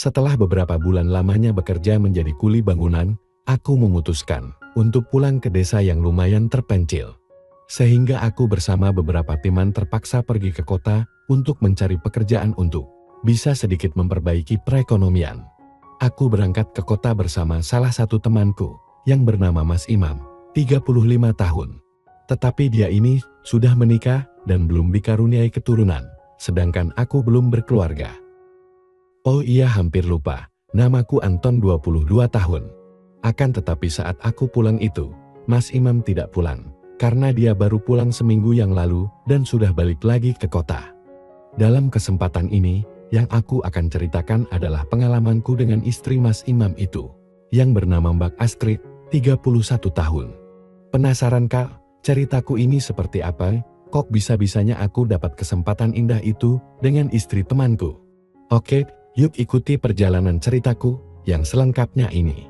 Setelah beberapa bulan lamanya bekerja menjadi kuli bangunan, aku memutuskan untuk pulang ke desa yang lumayan terpencil. Sehingga aku bersama beberapa teman terpaksa pergi ke kota untuk mencari pekerjaan untuk bisa sedikit memperbaiki perekonomian. Aku berangkat ke kota bersama salah satu temanku yang bernama Mas Imam, 35 tahun. Tetapi dia ini sudah menikah dan belum dikaruniai keturunan, sedangkan aku belum berkeluarga. Oh iya, hampir lupa, namaku Anton, 22 tahun. Akan tetapi saat aku pulang itu, Mas Imam tidak pulang, karena dia baru pulang seminggu yang lalu dan sudah balik lagi ke kota. Dalam kesempatan ini, yang aku akan ceritakan adalah pengalamanku dengan istri Mas Imam itu, yang bernama Mbak Astrid, 31 tahun. Penasaran Kak, ceritaku ini seperti apa? Kok bisa-bisanya aku dapat kesempatan indah itu dengan istri temanku? Oke, yuk ikuti perjalanan ceritaku yang selengkapnya ini.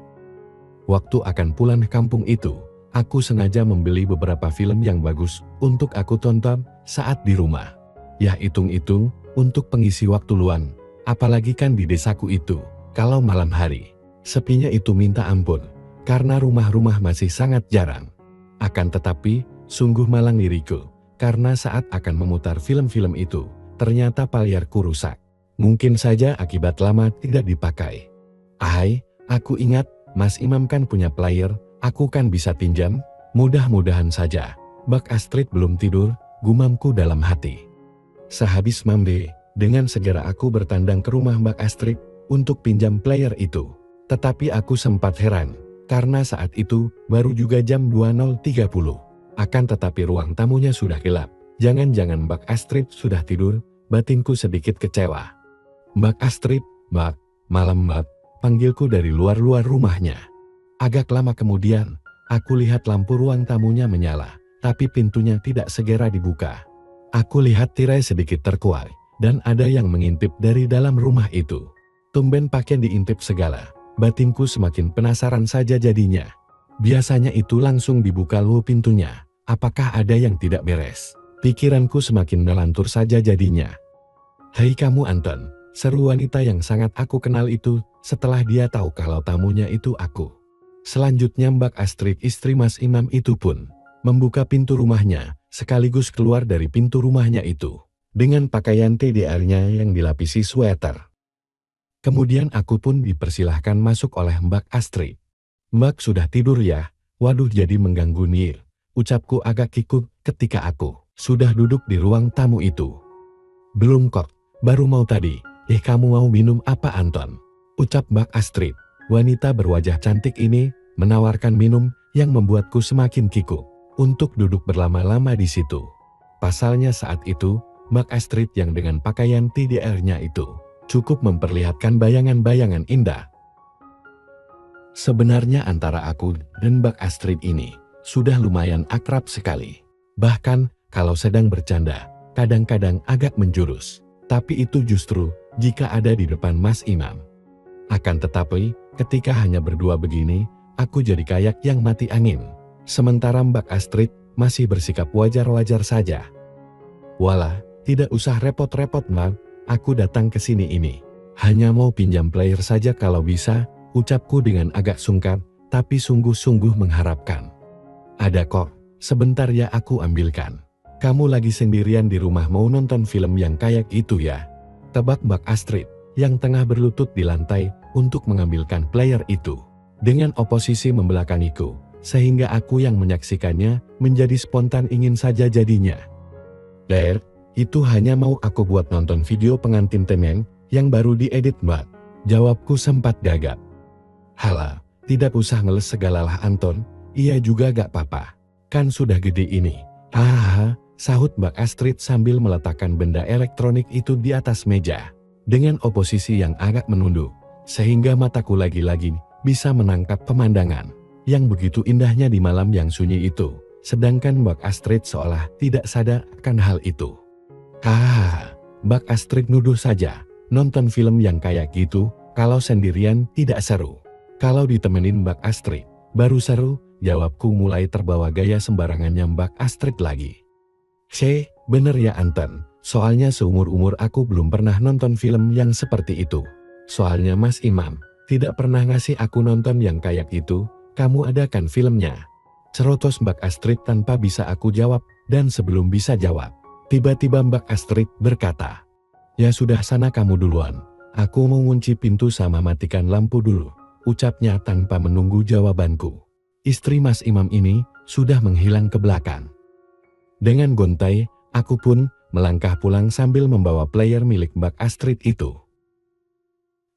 Waktu akan pulang kampung itu, aku sengaja membeli beberapa film yang bagus untuk aku tonton saat di rumah. Ya hitung-hitung untuk pengisi waktu luang, apalagi kan di desaku itu, kalau malam hari, sepinya itu minta ampun, karena rumah-rumah masih sangat jarang. Akan tetapi, sungguh malang diriku, karena saat akan memutar film-film itu, ternyata player-ku rusak. Mungkin saja akibat lama tidak dipakai. Ahai, aku ingat, Mas Imam kan punya player, aku kan bisa pinjam? Mudah-mudahan saja. Mbak Astrid belum tidur, gumamku dalam hati. Sehabis mandi, dengan segera aku bertandang ke rumah Mbak Astrid untuk pinjam player itu. Tetapi aku sempat heran, karena saat itu baru juga jam 20.30. Akan tetapi ruang tamunya sudah gelap. Jangan-jangan Mbak Astrid sudah tidur, batinku sedikit kecewa. Mbak Astrid, Mbak, malam Mbak, panggilku dari luar rumahnya. Agak lama kemudian, aku lihat lampu ruang tamunya menyala, tapi pintunya tidak segera dibuka. Aku lihat tirai sedikit terkuai, dan ada yang mengintip dari dalam rumah itu. Tumben pakaian diintip segala, batinku semakin penasaran saja jadinya. Biasanya itu langsung dibuka lu pintunya, apakah ada yang tidak beres? Pikiranku semakin melantur saja jadinya. Hei kamu Anton, seru wanita yang sangat aku kenal itu setelah dia tahu kalau tamunya itu aku. Selanjutnya Mbak Astrid, istri Mas Imam itu pun membuka pintu rumahnya sekaligus keluar dari pintu rumahnya itu dengan pakaian TDR-nya yang dilapisi sweater. Kemudian aku pun dipersilahkan masuk oleh Mbak Astrid. Mbak sudah tidur ya? Waduh, jadi mengganggu nih, ucapku agak kikuk ketika aku sudah duduk di ruang tamu itu. Belum kok, baru mau tadi. Kamu mau minum apa Anton? Ucap Mbak Astrid. Wanita berwajah cantik ini menawarkan minum yang membuatku semakin kikuk untuk duduk berlama-lama di situ. Pasalnya saat itu, Mbak Astrid yang dengan pakaian TDR-nya itu cukup memperlihatkan bayangan-bayangan indah. Sebenarnya antara aku dan Mbak Astrid ini sudah lumayan akrab sekali. Bahkan kalau sedang bercanda, kadang-kadang agak menjurus. Tapi itu justru jika ada di depan Mas Imam. Akan tetapi, ketika hanya berdua begini, aku jadi kayak yang mati angin. Sementara Mbak Astrid masih bersikap wajar-wajar saja. Walah, tidak usah repot-repot Mbak, aku datang ke sini ini hanya mau pinjam player saja kalau bisa, ucapku dengan agak sungkan, tapi sungguh-sungguh mengharapkan. Ada kok, sebentar ya aku ambilkan. Kamu lagi sendirian di rumah mau nonton film yang kayak itu ya? Tebak Mbak Astrid, yang tengah berlutut di lantai untuk mengambilkan player itu. Dengan oposisi membelakangiku, sehingga aku yang menyaksikannya menjadi spontan ingin saja jadinya. Der, itu hanya mau aku buat nonton video pengantin temen yang baru diedit Mbak. Jawabku sempat gagap. Halah, tidak usah ngeles segalalah Anton, iya juga gak apa-apa. Kan sudah gede ini. Hahaha, sahut Mbak Astrid sambil meletakkan benda elektronik itu di atas meja. Dengan oposisi yang agak menunduk, sehingga mataku lagi-lagi bisa menangkap pemandangan yang begitu indahnya di malam yang sunyi itu. Sedangkan Mbak Astrid seolah tidak sadar akan hal itu. Hahaha, Mbak Astrid nuduh saja, nonton film yang kayak gitu, kalau sendirian tidak seru. Kalau ditemenin Mbak Astrid, baru seru, jawabku mulai terbawa gaya sembarangannya Mbak Astrid lagi. Bener ya Anton, soalnya seumur-umur aku belum pernah nonton film yang seperti itu. Soalnya Mas Imam tidak pernah ngasih aku nonton yang kayak gitu, kamu ada kan filmnya? Cerotos Mbak Astrid tanpa bisa aku jawab, dan sebelum bisa jawab, tiba-tiba Mbak Astrid berkata, "Ya sudah sana kamu duluan, aku mau ngunci pintu sama matikan lampu dulu," ucapnya tanpa menunggu jawabanku. Istri Mas Imam ini sudah menghilang ke belakang. Dengan gontai, aku pun melangkah pulang sambil membawa player milik Mbak Astrid itu.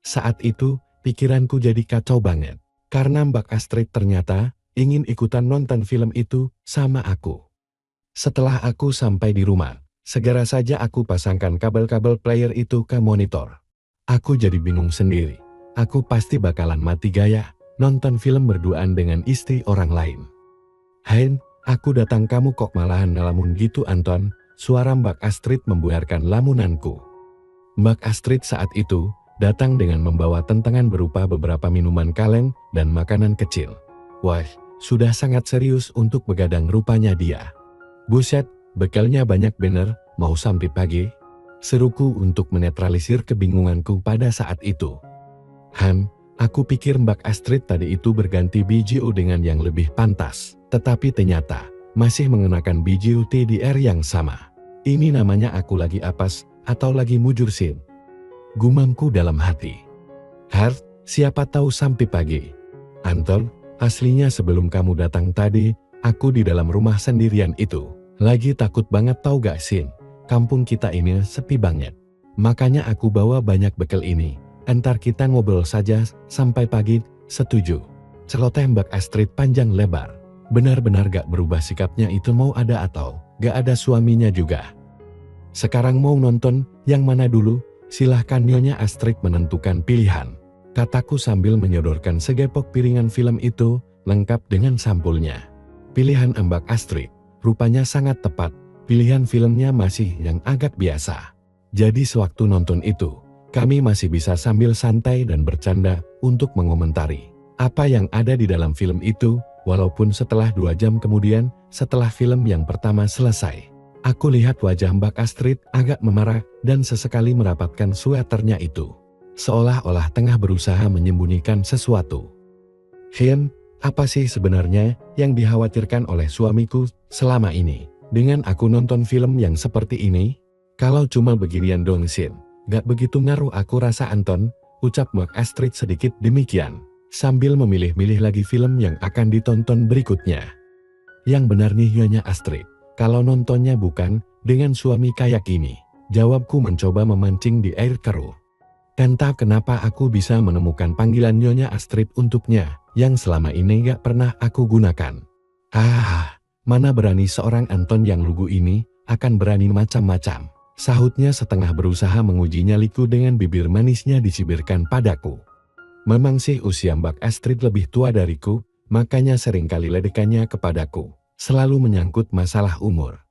Saat itu, pikiranku jadi kacau banget, karena Mbak Astrid ternyata ingin ikutan nonton film itu sama aku. Setelah aku sampai di rumah, segera saja aku pasangkan kabel-kabel player itu ke monitor. Aku jadi bingung sendiri, aku pasti bakalan mati gaya nonton film berduaan dengan istri orang lain. "Hein, aku datang kamu kok malahan ngelamun gitu Anton," suara Mbak Astrid membuarkan lamunanku. Mbak Astrid saat itu datang dengan membawa tentangan berupa beberapa minuman kaleng dan makanan kecil. Wah, sudah sangat serius untuk begadang rupanya dia. "Buset, bekalnya banyak bener, mau sampai pagi?" seruku untuk menetralisir kebingunganku pada saat itu. Aku pikir Mbak Astrid tadi itu berganti BJU dengan yang lebih pantas, tetapi ternyata masih mengenakan BJU TDR yang sama. Ini namanya aku lagi apes atau lagi mujur sin? Gumamku dalam hati. Siapa tahu sampai pagi. Anton, aslinya sebelum kamu datang tadi, aku di dalam rumah sendirian itu. Lagi takut banget tahu gak Sin? Kampung kita ini sepi banget. Makanya aku bawa banyak bekal ini. Entar kita ngobrol saja sampai pagi, setuju? Celoteh Mbak Astrid panjang lebar. Benar-benar gak berubah sikapnya itu mau ada atau gak ada suaminya juga. "Sekarang mau nonton yang mana dulu? Silahkan Nyonya Astrid menentukan pilihan," kataku sambil menyodorkan segepok piringan film itu, lengkap dengan sampulnya. Pilihan Mbak Astrid rupanya sangat tepat, pilihan filmnya masih yang agak biasa. Jadi sewaktu nonton itu, kami masih bisa sambil santai dan bercanda untuk mengomentari apa yang ada di dalam film itu, walaupun setelah 2 jam kemudian, setelah film yang pertama selesai, aku lihat wajah Mbak Astrid agak memarah dan sesekali merapatkan sweaternya itu, seolah-olah tengah berusaha menyembunyikan sesuatu. Apa sih sebenarnya yang dikhawatirkan oleh suamiku selama ini dengan aku nonton film yang seperti ini? Kalau cuma beginian dong Sin, gak begitu ngaruh aku rasa Anton, ucap Mbak Astrid sedikit demikian, sambil memilih-milih lagi film yang akan ditonton berikutnya. "Yang benar nih Nyonya Astrid, kalau nontonnya bukan dengan suami kayak gini," jawabku mencoba memancing di air keruh. Entah kenapa aku bisa menemukan panggilan Nyonya Astrid untuknya, yang selama ini gak pernah aku gunakan. Mana berani seorang Anton yang lugu ini, akan berani macam-macam, sahutnya setengah berusaha menguji nyaliku dengan bibir manisnya dicibirkan padaku. Memang sih usia Mbak Astrid lebih tua dariku, makanya seringkali ledekannya kepadaku selalu menyangkut masalah umur.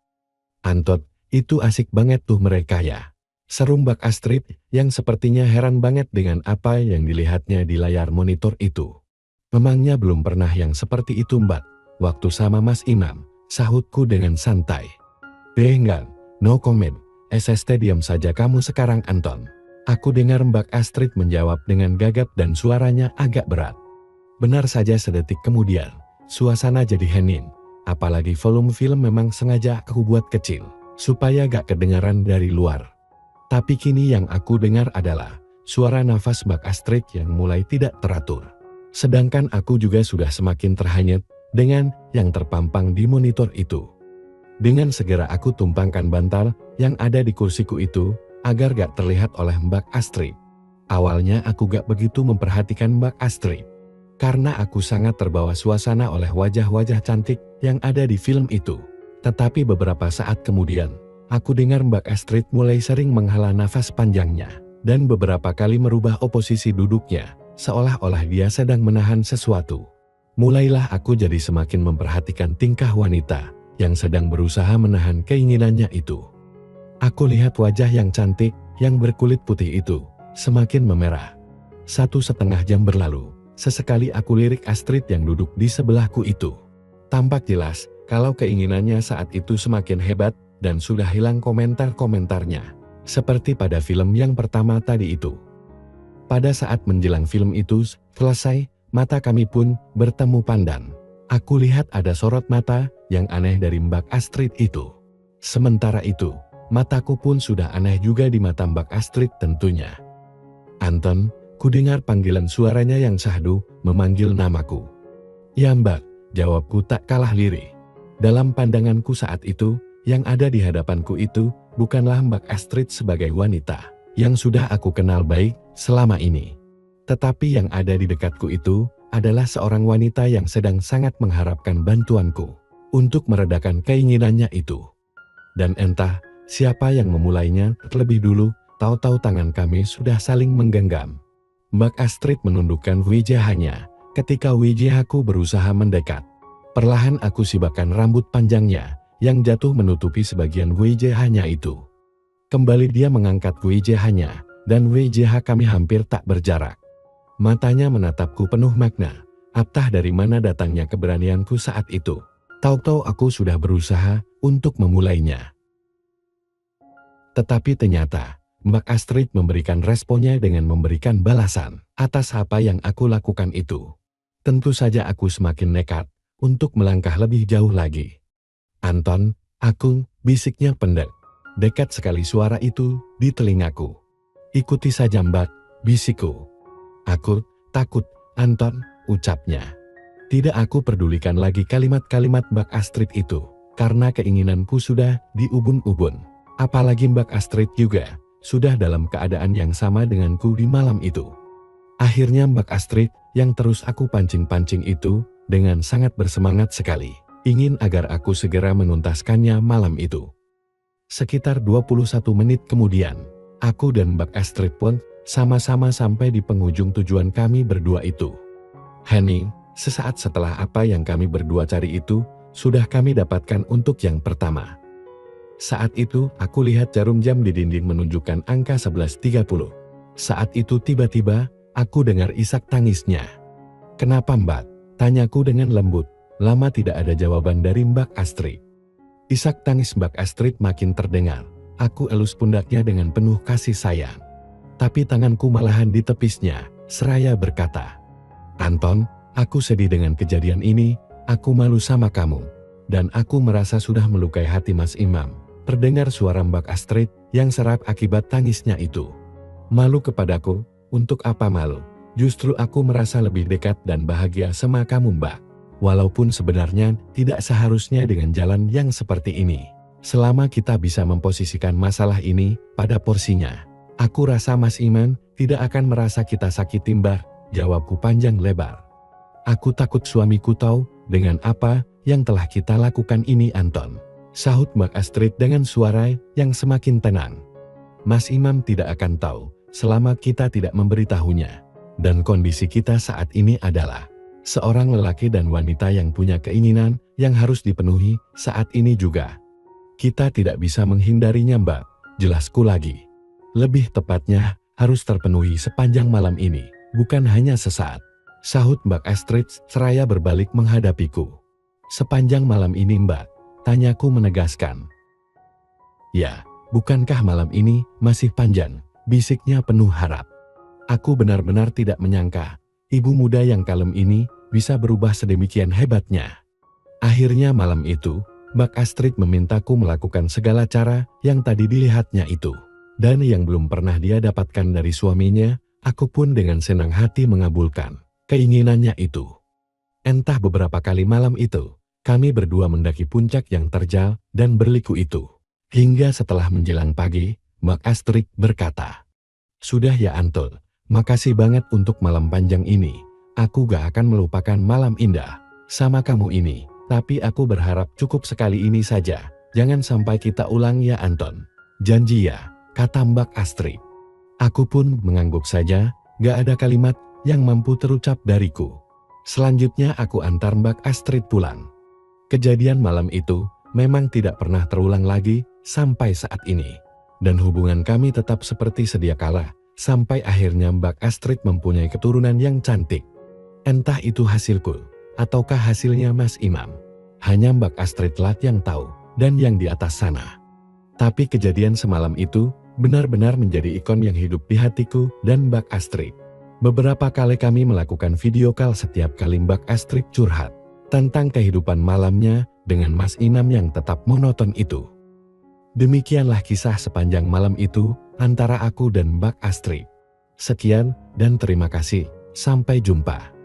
"Antot, itu asik banget tuh mereka ya," seru Mbak Astrid yang sepertinya heran banget dengan apa yang dilihatnya di layar monitor itu. "Memangnya belum pernah yang seperti itu Mbak, waktu sama Mas Imam," sahutku dengan santai. Enggak, no comment, SST diam saja kamu sekarang Anton." Aku dengar Mbak Astrid menjawab dengan gagap dan suaranya agak berat. Benar saja sedetik kemudian, suasana jadi hening, apalagi volume film memang sengaja aku buat kecil, supaya gak kedengaran dari luar. Tapi kini yang aku dengar adalah suara nafas Mbak Astrid yang mulai tidak teratur. Sedangkan aku juga sudah semakin terhanyut dengan yang terpampang di monitor itu. Dengan segera aku tumpangkan bantal yang ada di kursiku itu, agar gak terlihat oleh Mbak Astrid. Awalnya aku gak begitu memperhatikan Mbak Astrid, karena aku sangat terbawa suasana oleh wajah-wajah cantik yang ada di film itu. Tetapi beberapa saat kemudian, aku dengar Mbak Astrid mulai sering menghela nafas panjangnya, dan beberapa kali merubah posisi duduknya, seolah-olah dia sedang menahan sesuatu. Mulailah aku jadi semakin memperhatikan tingkah wanita yang sedang berusaha menahan keinginannya itu. Aku lihat wajah yang cantik, yang berkulit putih itu, semakin memerah. 1,5 jam berlalu, sesekali aku lirik Astrid yang duduk di sebelahku itu. Tampak jelas, kalau keinginannya saat itu semakin hebat, dan sudah hilang komentar-komentarnya, seperti pada film yang pertama tadi itu. Pada saat menjelang film itu selesai, mata kami pun bertemu pandan. Aku lihat ada sorot mata yang aneh dari Mbak Astrid itu. Sementara itu, mataku pun sudah aneh juga di mata Mbak Astrid tentunya. "Anton," kudengar panggilan suaranya yang syahdu memanggil namaku. "Ya Mbak," jawabku tak kalah lirih. Dalam pandanganku saat itu, yang ada di hadapanku itu bukanlah Mbak Astrid sebagai wanita yang sudah aku kenal baik selama ini. Tetapi yang ada di dekatku itu adalah seorang wanita yang sedang sangat mengharapkan bantuanku untuk meredakan keinginannya itu. Dan entah siapa yang memulainya terlebih dulu, tahu-tahu tangan kami sudah saling menggenggam. Mbak Astrid menundukkan wajahnya ketika wajahku berusaha mendekat. Perlahan aku sibakan rambut panjangnya yang jatuh menutupi sebagian wajahnya itu. Kembali dia mengangkat wajahnya dan wajah kami hampir tak berjarak. Matanya menatapku penuh makna. Entah dari mana datangnya keberanianku saat itu. Tahu-tahu aku sudah berusaha untuk memulainya. Tetapi ternyata Mbak Astrid memberikan responnya dengan memberikan balasan atas apa yang aku lakukan itu. Tentu saja aku semakin nekat untuk melangkah lebih jauh lagi. "Anton, aku," bisiknya pendek. Dekat sekali suara itu di telingaku. "Ikuti saja Mbak," bisikku. "Aku takut, Anton," ucapnya. Tidak aku pedulikan lagi kalimat-kalimat Mbak Astrid itu, karena keinginanku sudah diubun-ubun. Apalagi Mbak Astrid juga sudah dalam keadaan yang sama denganku di malam itu. Akhirnya Mbak Astrid yang terus aku pancing-pancing itu dengan sangat bersemangat sekali, ingin agar aku segera menuntaskannya malam itu. Sekitar 21 menit kemudian, aku dan Mbak Astrid pun sama-sama sampai di penghujung tujuan kami berdua itu. Hening, sesaat setelah apa yang kami berdua cari itu, sudah kami dapatkan untuk yang pertama. Saat itu, aku lihat jarum jam di dinding menunjukkan angka 11.30. Saat itu tiba-tiba, aku dengar isak tangisnya. "Kenapa Mbak?" tanyaku dengan lembut. Lama tidak ada jawaban dari Mbak Astrid. Isak tangis Mbak Astrid makin terdengar. Aku elus pundaknya dengan penuh kasih sayang. Tapi tanganku malahan ditepisnya, seraya berkata, "Anton, aku sedih dengan kejadian ini, aku malu sama kamu. Dan aku merasa sudah melukai hati Mas Imam." Terdengar suara Mbak Astrid yang serak akibat tangisnya itu. "Malu kepadaku? Untuk apa malu? Justru aku merasa lebih dekat dan bahagia sama kamu Mbak. Walaupun sebenarnya tidak seharusnya dengan jalan yang seperti ini. Selama kita bisa memposisikan masalah ini pada porsinya, aku rasa Mas Iman tidak akan merasa kita sakiti Mbak," jawabku panjang lebar. "Aku takut suamiku tahu dengan apa yang telah kita lakukan ini Anton," sahut Mbak Astrid dengan suara yang semakin tenang. "Mas Imam tidak akan tahu selama kita tidak memberitahunya. Dan kondisi kita saat ini adalah seorang lelaki dan wanita yang punya keinginan yang harus dipenuhi saat ini juga. Kita tidak bisa menghindarinya Mbak, jelasku lagi. Lebih tepatnya, harus terpenuhi sepanjang malam ini, bukan hanya sesaat," sahut Mbak Astrid seraya berbalik menghadapiku. "Sepanjang malam ini Mbak?" tanyaku menegaskan. "Ya, bukankah malam ini masih panjang?" bisiknya penuh harap. Aku benar-benar tidak menyangka ibu muda yang kalem ini bisa berubah sedemikian hebatnya. Akhirnya malam itu, Mbak Astrid memintaku melakukan segala cara yang tadi dilihatnya itu. Dan yang belum pernah dia dapatkan dari suaminya, aku pun dengan senang hati mengabulkan keinginannya itu. Entah beberapa kali malam itu, kami berdua mendaki puncak yang terjal dan berliku itu. Hingga setelah menjelang pagi, Mbak Astrid berkata, "Sudah ya Anton, makasih banget untuk malam panjang ini. Aku gak akan melupakan malam indah sama kamu ini. Tapi aku berharap cukup sekali ini saja. Jangan sampai kita ulang ya Anton." "Janji ya," kata Mbak Astrid. Aku pun mengangguk saja, gak ada kalimat yang mampu terucap dariku. Selanjutnya aku antar Mbak Astrid pulang. Kejadian malam itu memang tidak pernah terulang lagi sampai saat ini. Dan hubungan kami tetap seperti sedia kala, sampai akhirnya Mbak Astrid mempunyai keturunan yang cantik. Entah itu hasilku, ataukah hasilnya Mas Imam. Hanya Mbak Astrid lah yang tahu, dan yang di atas sana. Tapi kejadian semalam itu benar-benar menjadi ikon yang hidup di hatiku dan Mbak Astrid. Beberapa kali kami melakukan video call setiap kali Mbak Astrid curhat tentang kehidupan malamnya dengan Mas Inam yang tetap monoton itu. Demikianlah kisah sepanjang malam itu antara aku dan Mbak Astrid. Sekian dan terima kasih. Sampai jumpa.